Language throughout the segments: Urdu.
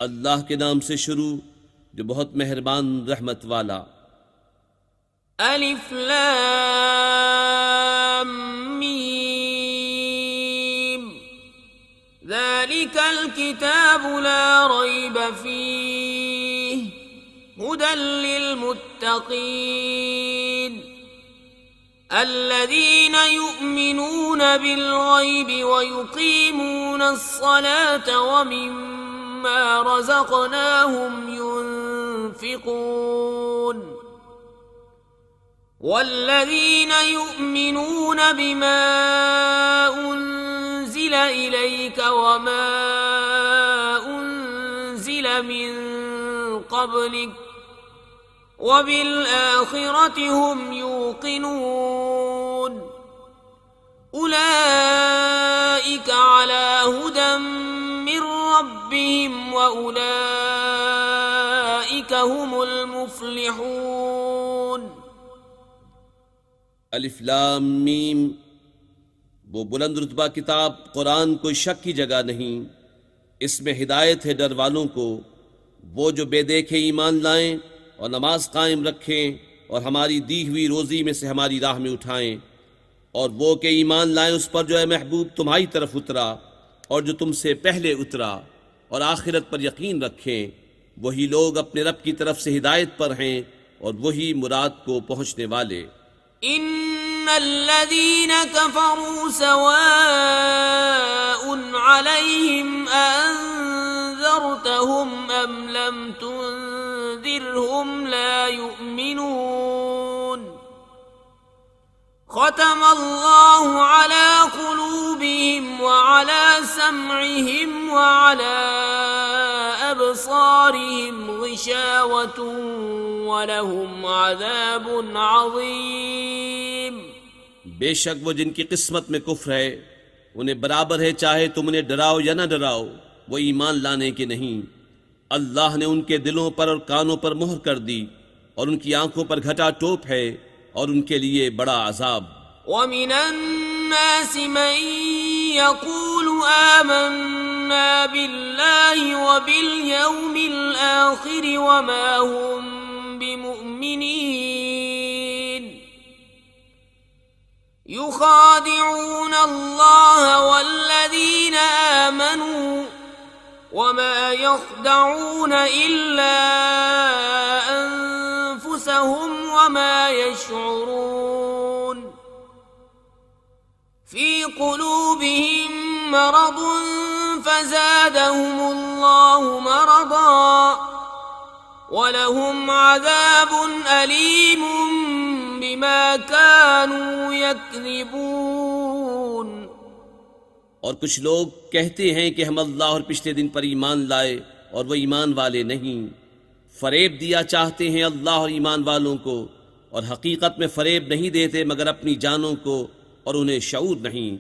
اللہ کے نام سے شروع جو بہت مہربان رحمت والا۔ الف لام میم ذلك الكتاب لا ريب فيه هدى للمتقين الذين يؤمنون بالغيب ويقيمون الصلاة ومما رزقناهم ينفقون والذين يؤمنون بما أنزل إليك وما أنزل من قبلك وبالآخرة هم يوقنون أولئك على هدى من ربهم وأولئك هم المفلحون۔ الف لام میم، وہ بلند رتبہ کتاب قرآن کوئی شک کی جگہ نہیں، اس میں ہدایت ہے ڈر والوں کو، وہ جو بے دیکھے ایمان لائیں اور نماز قائم رکھیں اور ہماری دی ہوئی روزی میں سے ہماری راہ میں اٹھائیں، اور وہ کہ ایمان لائیں اس پر جو اے محبوب تمہاری طرف اترا اور جو تم سے پہلے اترا، اور آخرت پر یقین رکھیں۔ وہی لوگ اپنے رب کی طرف سے ہدایت پر ہیں اور وہی مراد کو پہنچنے والے۔ ان الذين كفروا سواء عليهم أنذرتهم ام لم تنذرهم لا يؤمنون ختم الله على قلوبهم وعلى سمعهم وعلى أبصارهم غشاوة وَلَهُمْ عَذَابٌ عَظِيمٌ۔ بے شک وہ جن کی قسمت میں کفر ہے انہیں برابر ہے چاہے تم انہیں ڈراؤ یا نہ ڈراؤ، وہ ایمان لانے کے نہیں۔ اللہ نے ان کے دلوں پر اور کانوں پر مہر کر دی اور ان کی آنکھوں پر گھٹا ٹوپ ہے اور ان کے لیے بڑا عذاب۔ وَمِنَ النَّاسِ مَن يَقُولُ آمَنَّا بِاللَّهِ وَبِالْيَوْمِ الْآخِرِ وَمَا هُمْ بمؤمنين يخادعون الله والذين آمنوا وما يخدعون إلا أنفسهم وما يشعرون في قلوبهم مرض فزادهم الله مرضا وَلَهُمْ عَذَابٌ أَلِيمٌ بِمَا كَانُوا يَكْذِبُونَ۔ اور کچھ لوگ کہتے ہیں کہ ہم اللہ اور پچھلے دن پر ایمان لائے اور وہ ایمان والے نہیں، فریب دیا چاہتے ہیں اللہ اور ایمان والوں کو، اور حقیقت میں فریب نہیں دیتے مگر اپنی جانوں کو، اور انہیں شعور نہیں۔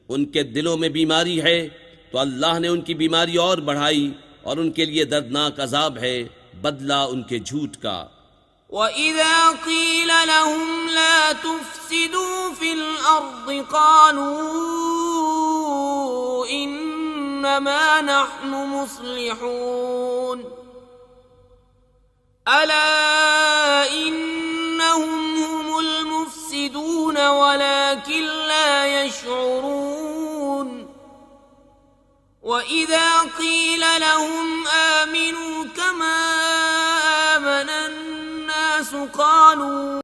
ان کے دلوں میں بیماری ہے تو اللہ نے ان کی بیماری اور بڑھائی، اور ان کے لیے دردناک عذاب ہے بدلہ ان کے جھوٹ کا۔ وَإِذَا قِيلَ لَهُمْ لَا تُفْسِدُوا فِي الْأَرْضِ قَالُوا إِنَّمَا نَحْنُ مُصْلِحُونَ أَلَا إِنَّهُمْ هُمُ الْمُفْسِدُونَ وَلَكِنْ لَا يَشْعُرُونَ وَإِذَا قِيلَ لَهُمْ آمِنُوا كَمَا آمَنَ النَّاسُ قَالُوا